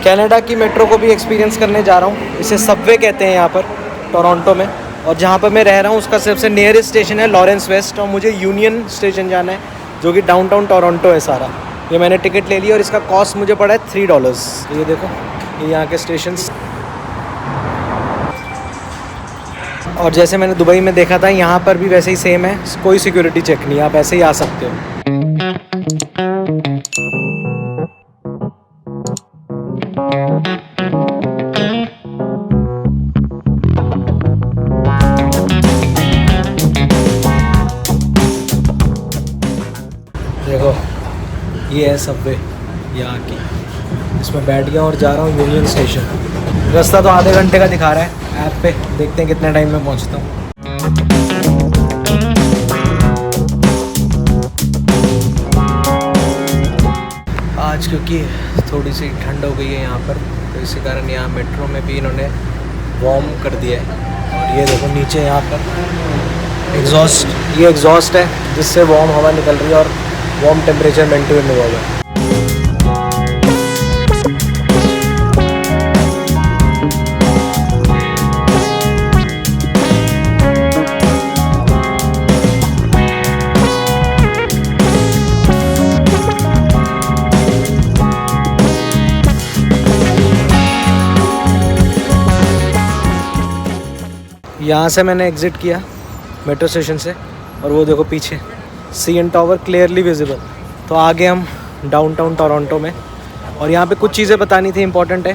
Canada की metro को भी एक्सपीरियंस करने जा रहा हूँ। इसे सबवे कहते हैं यहाँ पर टोरंटो में। और जहाँ पर मैं रह रहा हूँ उसका सबसे नियरेस्ट स्टेशन है लॉरेंस वेस्ट, और मुझे यूनियन स्टेशन जाना है जो कि डाउनटाउन टोरंटो है सारा। ये मैंने टिकट ले लिया और इसका कॉस्ट मुझे पड़ा है $3। ये देखो, ये यहाँ के स्टेशंस। और जैसे मैंने दुबई में देखा था, यहाँ पर भी वैसे ही सेम है, कोई सिक्योरिटी चेक नहीं, आप ऐसे ही आ सकते हो। देखो, ये है सबवे यहाँ की। इसमें बैठ गया और जा रहा हूँ यूनियन स्टेशन। रास्ता तो आधे घंटे का दिखा रहा है ऐप पे, देखते हैं कितने टाइम में पहुँचता हूँ। आज क्योंकि थोड़ी सी ठंड हो गई है यहाँ पर, तो इसी कारण यहाँ मेट्रो में भी इन्होंने वार्म कर दिया है। और ये देखो नीचे यहाँ पर एग्जॉस्ट, ये एग्जॉस्ट है जिससे वार्म हवा निकल रही है और वार्म टेम्परेचर मेंटेन हुआ है। यहाँ से मैंने एग्ज़िट किया मेट्रो स्टेशन से, और वो देखो पीछे CN टावर क्लियरली विजिबल। तो आगे हम डाउनटाउन टोरंटो में। और यहाँ पे कुछ चीज़ें बतानी थी, इंपॉर्टेंट है।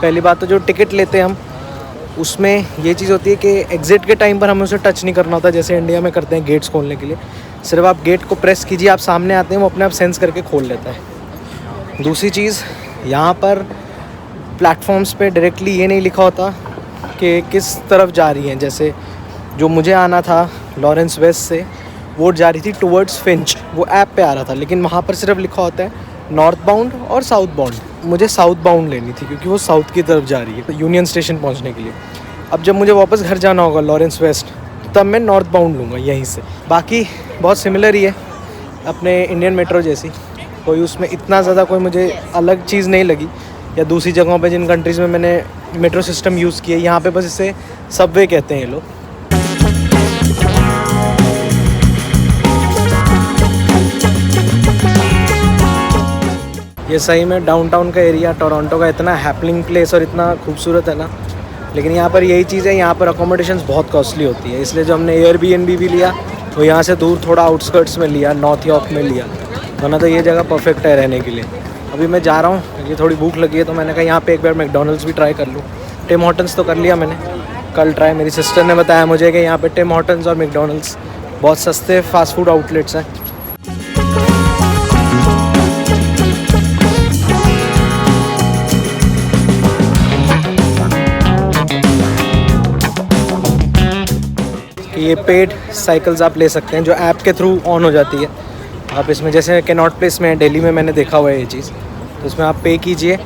पहली बात तो जो टिकट लेते हैं हम, उसमें ये चीज़ होती है कि एग्ज़िट के टाइम पर हमें उसे टच नहीं करना होता जैसे इंडिया में करते हैं गेट्स खोलने के लिए। सिर्फ आप गेट को प्रेस कीजिए, आप सामने आते हैं, वो अपने आप सेंस करके खोल लेता है। दूसरी चीज़, यहाँ पर प्लेटफॉर्म्स पे डायरेक्टली ये नहीं लिखा होता कि किस तरफ जा रही हैं। जैसे जो मुझे आना था लॉरेंस वेस्ट से, वो जा रही थी टुवर्ड्स फिंच, वो ऐप पे आ रहा था, लेकिन वहाँ पर सिर्फ लिखा होता है नॉर्थ बाउंड और साउथ बाउंड। मुझे साउथ बाउंड लेनी थी क्योंकि वो साउथ की तरफ जा रही है यूनियन स्टेशन पहुँचने के लिए। अब जब मुझे वापस घर जाना होगा लॉरेंस वेस्ट, तब मैं नॉर्थ बाउंड लूँगा यहीं से। बाकी बहुत सिमिलर ही है अपने इंडियन मेट्रो जैसी, कोई उसमें इतना ज़्यादा कोई मुझे अलग चीज़ नहीं लगी। या दूसरी जगहों पे जिन कंट्रीज़ में मैंने मेट्रो सिस्टम यूज़ किया, यहाँ पे बस इसे सबवे कहते हैं ये लोग। ये सही में डाउनटाउन का एरिया टोरंटो का इतना हैपनिंग प्लेस और इतना खूबसूरत है ना। लेकिन यहाँ पर यही चीज़ है, यहाँ पर अकोमोडेशंस बहुत कॉस्टली होती है, इसलिए जो हमने एयरबीएनबी भी लिया वो यहाँ से दूर थोड़ा आउटस्कर्ट्स में लिया, नॉर्थ यॉर्क में लिया, वरना तो ये जगह परफेक्ट है रहने के लिए। अभी मैं जा रहा हूँ, ये थोड़ी भूख लगी है तो मैंने कहा यहाँ पे एक बार मैकडॉनल्ड्स भी ट्राई कर लूँ। टिम हॉर्टन्स तो कर लिया मैंने कल ट्राई, मेरी सिस्टर ने बताया मुझे कि यहाँ पे टिम हॉर्टन्स और मैकडॉनल्ड्स बहुत सस्ते फास्ट फूड आउटलेट्स हैं। ये पेड साइकिल्स आप ले सकते हैं जो ऐप के थ्रू ऑन हो जाती है। आप इसमें जैसे कैनॉट प्लेस में दिल्ली में मैंने देखा हुआ है ये चीज़, तो इसमें आप पे कीजिए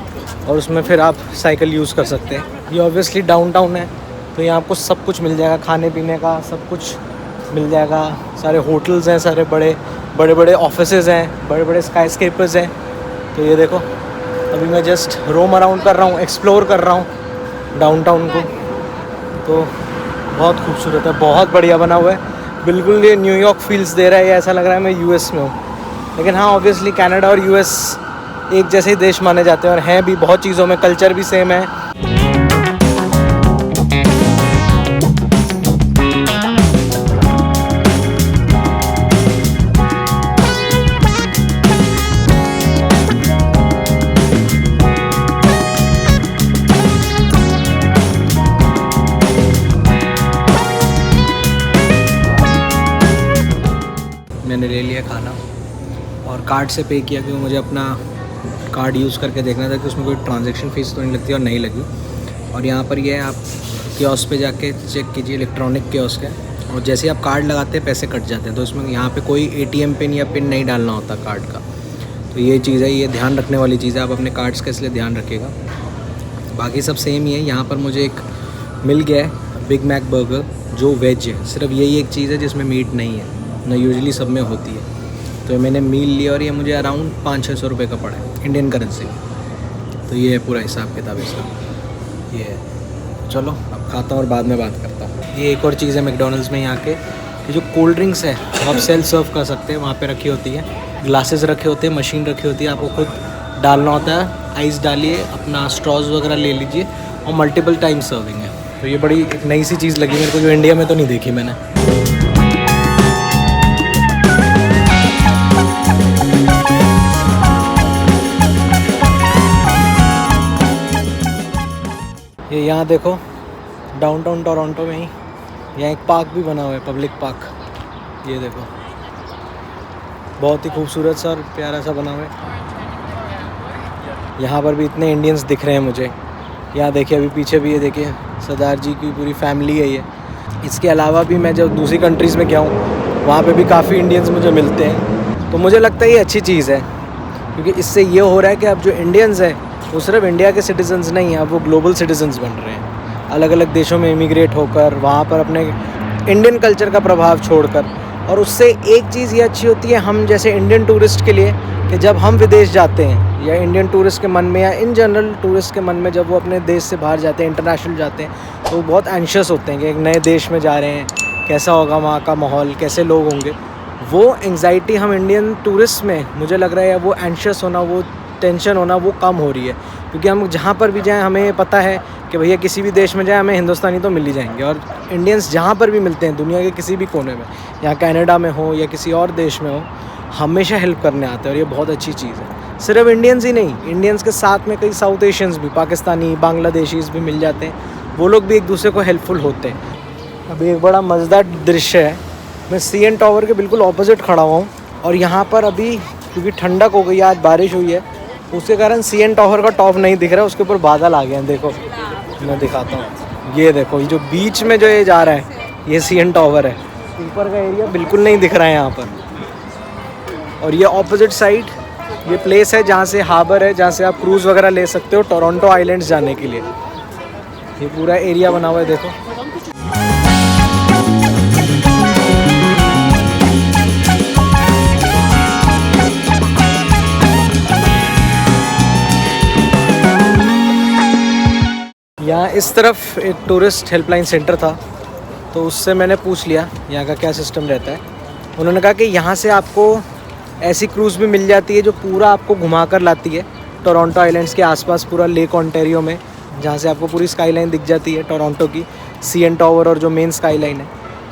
और उसमें फिर आप साइकिल यूज़ कर सकते हैं। ये ऑब्वियसली डाउनटाउन है तो यहाँ आपको सब कुछ मिल जाएगा, खाने पीने का सब कुछ मिल जाएगा। सारे होटल्स हैं, सारे बड़े बड़े ऑफिसेज़ हैं, बड़े बड़े स्काईस्केपर्स हैं। तो ये देखो, अभी मैं जस्ट रोम अराउंड कर रहा हूँ, एक्सप्लोर कर रहा हूँ डाउनटाउन को। तो बहुत खूबसूरत है, बहुत बढ़िया बना हुआ है, बिल्कुल ये न्यूयॉर्क फील्स दे रहा है। ये ऐसा लग रहा है मैं यूएस में हूँ। लेकिन हाँ, ऑब्वियसली कनाडा और यूएस एक जैसे ही देश माने जाते हैं और हैं भी बहुत चीज़ों में, कल्चर भी सेम है। मैंने ले लिया खाना और कार्ड से पे किया क्योंकि मुझे अपना कार्ड यूज़ करके देखना था कि उसमें कोई ट्रांजैक्शन फ़ीस तो नहीं लगती, और नहीं लगी। और यहाँ पर ये आप कियोस्क पे जाके चेक कीजिए, इलेक्ट्रॉनिक कियोस्क है, और जैसे आप कार्ड लगाते हैं पैसे कट जाते हैं। तो इसमें यहाँ पे कोई ATM पिन या पिन नहीं डालना होता कार्ड का। तो ये चीज़ है, ये ध्यान रखने वाली चीज़ है, आप अपने कार्ड्स का इसलिए ध्यान रखिएगा। बाकी सब सेम ही है। यहाँ पर मुझे एक मिल गया है बिग मैक बर्गर जो वेज है, सिर्फ यही एक चीज़ है जिसमें मीट नहीं है, ना यूजुअली सब में होती है। तो मैंने मील लिया और ये मुझे अराउंड 500-600 रुपये का पड़ा है इंडियन करेंसी। तो ये है पूरा हिसाब किताब इसका, ये है। चलो अब खाता हूँ और बाद में बात करता हूँ। ये एक और चीज़ है मैकडोनल्ड्स में यहाँ के, कि जो कोल्ड ड्रिंक्स है वो आप सेल्फ सर्व कर सकते हैं, वहाँ पे रखी होती है, ग्लासेस रखे होते हैं, मशीन रखी होती है, आपको खुद डालना होता है, आइस डालिए, अपना स्ट्रॉज वगैरह ले लीजिए, और मल्टीपल टाइम सर्विंग है। तो ये बड़ी एक नई सी चीज़ लगी मेरे को, जो इंडिया में तो नहीं देखी मैंने। ये यहाँ देखो डाउनटाउन टोरंटो में ही यहाँ एक पार्क भी बना हुआ है, पब्लिक पार्क। ये देखो बहुत ही खूबसूरत सा और प्यारा सा बना हुआ है। यहाँ पर भी इतने इंडियंस दिख रहे हैं मुझे। यहाँ देखिए अभी पीछे भी ये देखिए सरदार जी की पूरी फैमिली है ये। इसके अलावा भी मैं जब दूसरी कंट्रीज़ में गया हूँ वहाँ पे भी काफ़ी इंडियंस मुझे मिलते हैं। तो मुझे लगता है ये अच्छी चीज़ है, क्योंकि इससे ये हो रहा है कि अब जो इंडियंस हैं वो सिर्फ इंडिया के सिटीजन्स नहीं हैं, अब वो ग्लोबल सिटीजन्स बन रहे हैं, अलग अलग देशों में इमिग्रेट होकर, वहाँ पर अपने इंडियन कल्चर का प्रभाव छोड़कर। और उससे एक चीज़ ये अच्छी होती है हम जैसे इंडियन टूरिस्ट के लिए, कि जब हम विदेश जाते हैं या इंडियन टूरिस्ट के मन में या इन जनरल टूरिस्ट के मन में, जब वो अपने देश से बाहर जाते हैं, इंटरनेशनल जाते हैं, तो वो बहुत एंशियस होते हैं कि एक नए देश में जा रहे हैं, कैसा होगा वहाँ का माहौल, कैसे लोग होंगे। वो एंग्जाइटी हम इंडियन टूरिस्ट में, मुझे लग रहा है वो एंशियस होना, वो टेंशन होना वो कम हो रही है, क्योंकि हम जहाँ पर भी जाएं हमें पता है कि भैया किसी भी देश में जाएं हमें हिंदुस्तानी तो मिल ही जाएंगे। और इंडियंस जहाँ पर भी मिलते हैं दुनिया के किसी भी कोने में, या कनाडा में हो या किसी और देश में हो, हमेशा हेल्प करने आते हैं, और ये बहुत अच्छी चीज़ है। सिर्फ इंडियंस ही नहीं, इंडियंस के साथ में कई साउथ एशियंस भी, पाकिस्तानी, बांग्लादेशीज़ भी मिल जाते हैं, वो लोग भी एक दूसरे को हेल्पफुल होते हैं। अभी एक बड़ा मज़ेदार दृश्य है, मैं CN टावर के बिल्कुल ऑपोजिट खड़ा हुआ हूँ, और यहाँ पर अभी क्योंकि ठंडक हो गई है, आज बारिश हुई है, उसके कारण CN टावर का टॉप नहीं दिख रहा है, उसके ऊपर बादल आ गए हैं। देखो मैं दिखाता हूँ, ये देखो ये जो बीच में जो ये जा रहा है ये CN टावर है, ऊपर का एरिया बिल्कुल नहीं दिख रहा है यहाँ पर। और ये ऑपोजिट साइड ये प्लेस है जहाँ से हार्बर है, जहाँ से आप क्रूज़ वगैरह ले सकते हो टोरंटो आइलैंड्स जाने के लिए। ये पूरा एरिया बना हुआ है देखो। यहाँ इस तरफ एक टूरिस्ट हेल्पलाइन सेंटर था, तो उससे मैंने पूछ लिया यहाँ का क्या सिस्टम रहता है। उन्होंने कहा कि यहाँ से आपको ऐसी क्रूज़ भी मिल जाती है जो पूरा आपको घुमा कर लाती है टोरंटो आइलैंड्स के आसपास, पूरा लेक ऑन्टेरियो में, जहाँ से आपको पूरी स्काईलाइन दिख जाती है टोरंटो की, CN टावर और जो मेन स्काईलाइन है।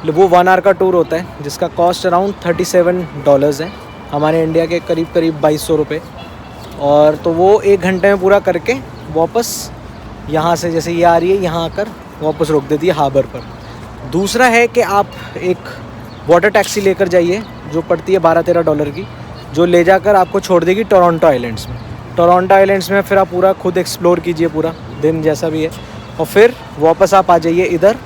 वो 1 आवर का टूर होता है, जिसका कॉस्ट अराउंड $37 है, हमारे इंडिया के करीब 2200 रुपये। और तो वो 1 घंटे में पूरा करके वापस यहाँ से, जैसे ये आ रही है, यहाँ आकर वापस रोक देती है हार्बर पर। दूसरा है कि आप एक वाटर टैक्सी लेकर जाइए जो पड़ती है $12-13 की, जो ले जाकर आपको छोड़ देगी टोरंटो आइलैंड्स में। टोरंटो आइलैंड्स में फिर आप पूरा खुद एक्सप्लोर कीजिए पूरा दिन जैसा भी है, और फिर वापस आप आ जाइए इधर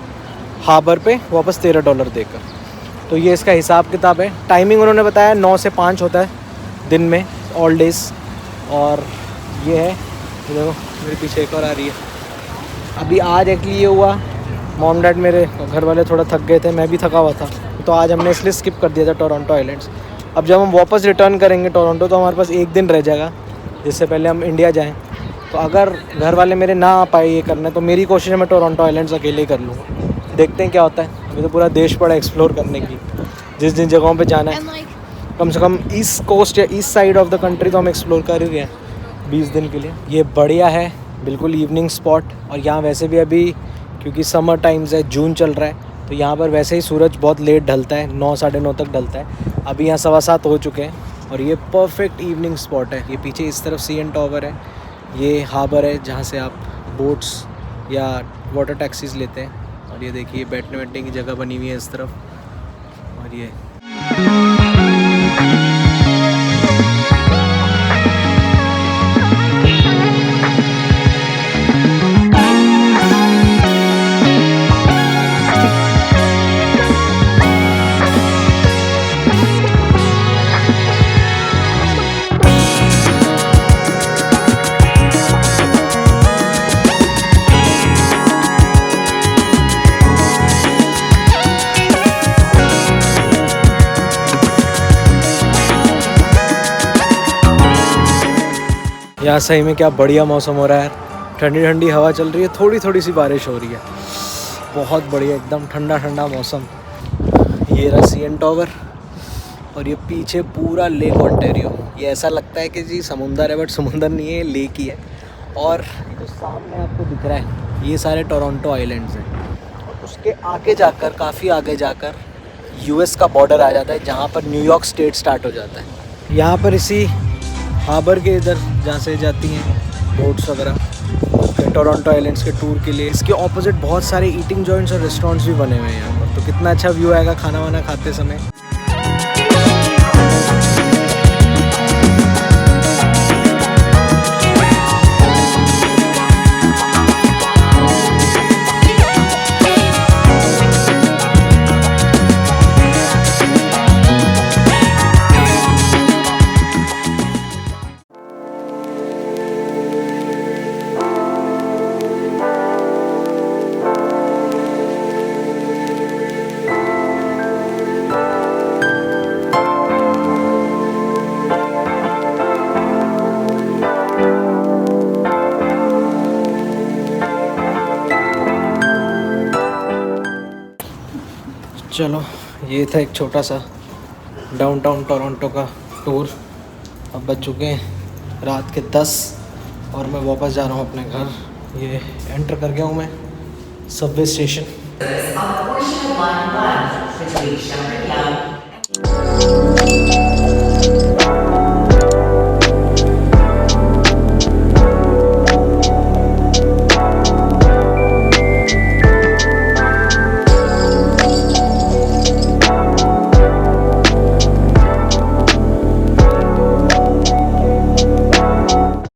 हार्बर पे वापस $13 देकर। तो ये इसका हिसाब किताब है। टाइमिंग उन्होंने बताया 9 से 5 होता है दिन में, ऑल डेज। और ये है, देखो मेरे पीछे एक और आ रही है। अभी आज एक्चुअली ये हुआ, मॉम डैड मेरे घर वाले थोड़ा थक गए थे, मैं भी थका हुआ था, तो आज हमने इसलिए स्किप कर दिया था टोरंटो आइलैंड्स। अब जब हम वापस रिटर्न करेंगे टोरंटो, तो हमारे पास 1 दिन रह जाएगा जिससे पहले हम इंडिया जाएं। तो अगर घर वाले मेरे ना आ पाए ये करने, तो मेरी कोशिश है मैं टोरंटो आइलैंड्स अकेले ही कर लूँगा। देखते हैं क्या होता है। अभी तो पूरा देश पड़ा एक्सप्लोर करने की, जिस जिन जगहों पे जाना है। कम से कम ईस्ट कोस्ट या east side of the country तो हम एक्सप्लोर कर ही रहे हैं 20 दिन के लिए। ये बढ़िया है, बिल्कुल इवनिंग स्पॉट। और यहाँ वैसे भी अभी क्योंकि समर टाइम्स है, जून चल रहा है, तो यहाँ पर वैसे ही सूरज बहुत लेट ढलता है, 9 साढ़े 9 तक ढलता है। अभी यहाँ 7:15 हो चुके हैं, और ये परफेक्ट इवनिंग स्पॉट है। ये पीछे इस तरफ CN टावर है, ये हार्बर है जहाँ से आप बोट्स या वाटर टैक्सीज़ लेते हैं। और ये देखिए बैठने बैठने की जगह बनी हुई है इस तरफ। और ये यहाँ सही में क्या बढ़िया मौसम हो रहा है, ठंडी ठंडी हवा चल रही है, थोड़ी थोड़ी सी बारिश हो रही है, बहुत बढ़िया एकदम ठंडा ठंडा मौसम। ये रहा CN टावर और ये पीछे पूरा लेक ओंटारियो। ये ऐसा लगता है कि जी समुंदर है, बट समुंदर नहीं है, ये लेक ही है। और जो सामने आपको दिख रहा है ये सारे टोरंटो आइलैंड्स हैं, और उसके आगे जाकर, काफ़ी आगे जाकर US का बॉर्डर आ जाता है, जहाँ पर न्यूयॉर्क स्टेट स्टार्ट हो जाता है। यहाँ पर इसी हार्बर के इधर जहाँ से जाती हैं बोट्स वगैरह टोरंटो आइलैंड्स के टूर के लिए, इसके ऑपोजिट बहुत सारे ईटिंग जॉइंट्स और रेस्टोरेंट्स भी बने हुए हैं यहाँ पर। तो कितना अच्छा व्यू आएगा खाना वाना खाते समय। चलो ये था एक छोटा सा डाउनटाउन टोरंटो का टूर। अब बज चुके हैं रात के 10 और मैं वापस जा रहा हूँ अपने घर। ये एंटर कर गया हूँ मैं सबवे स्टेशन।